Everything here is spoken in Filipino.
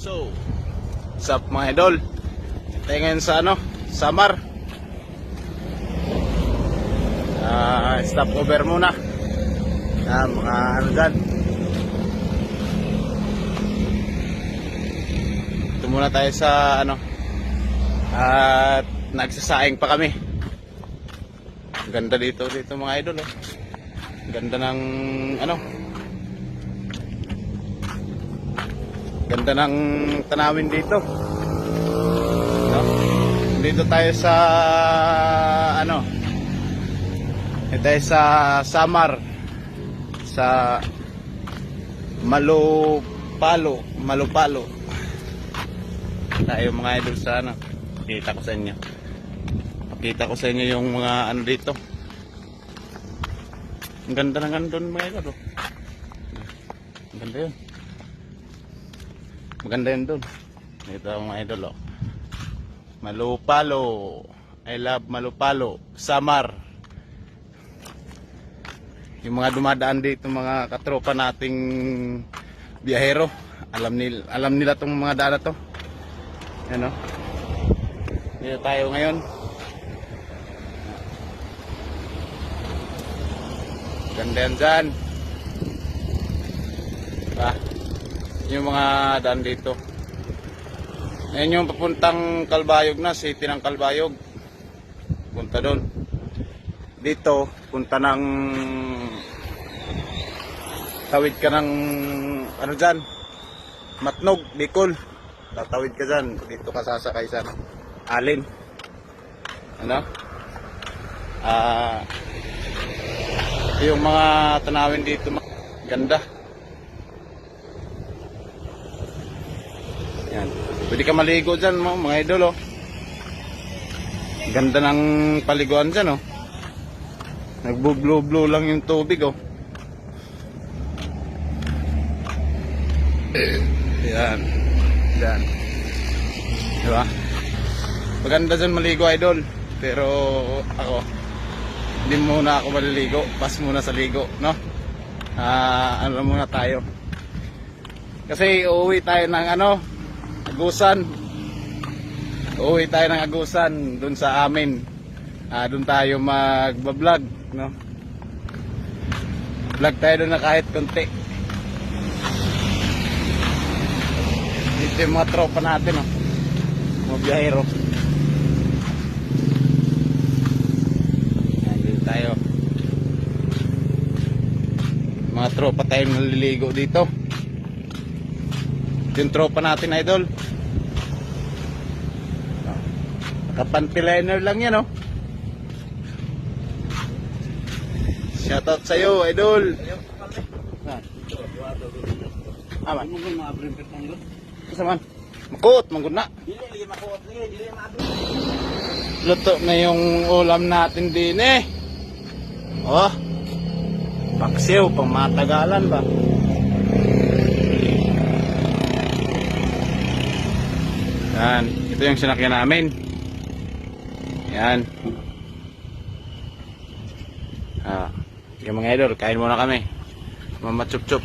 So, what's up mga idol? Tayo ngayon sa Samar. Stop over muna. Mga dyan. Ito muna tayo sa at nagsasaing pa kami. Ganda dito mga idol. Ganda ng ganda ng tanawin dito. Dito tayo sa tayo sa Samar, sa Malupalo tayo mga idol sa pakita ko sa inyo yung mga dito. Ang ganda ng andon mga idol. Ang ganda yun. Maganda yun doon. Ito ang mga idol. Malupalo. I love Malupalo. Samar. Yung mga dumadaan dito, mga katropa nating biyahero, alam nila tong mga daan na to. Ano? Dito tayo ngayon. Ganda yan dyan. Yung mga daan dito. Ayan yung papuntang Calbayog na, city ng Calbayog. Punta doon. Dito, punta ng tawid ka ng dyan, Matnog, Bicol. Tatawid ka dyan. Dito ka sasakay sa Alin. Yung mga tanawin dito, ganda. Yan. Pwede ka maligo dyan mga idol. Ganda ng paliguan dyan. Nagbo-blow-blow lang yung tubig. Yan. Yan. Diba? Maganda dyan maligo idol. Pero ako, hindi muna ako maliligo. Pas muna sa ligo. Ano muna tayo. Kasi uuwi tayo ng Agusan. Uuwi tayo ng Agusan. Dun sa amin. Dun tayo magbablog. Vlog tayo dun na kahit konti. Dito yung mga tropa natin. Mga biyahero. Yan, dito tayo. Mga tropa tayo naliligo dito. Yung tropa natin idol. Nakapantiliner lang yan. Shoutout sa'yo idol. Aman. Kasaman. Makot, manggod na. Luto na yung ulam natin din paksiw, pang matagalan ba? Yan, ito yung sinakyan namin. Yan. Yung mga idol, kain muna kami. Mama chup chup.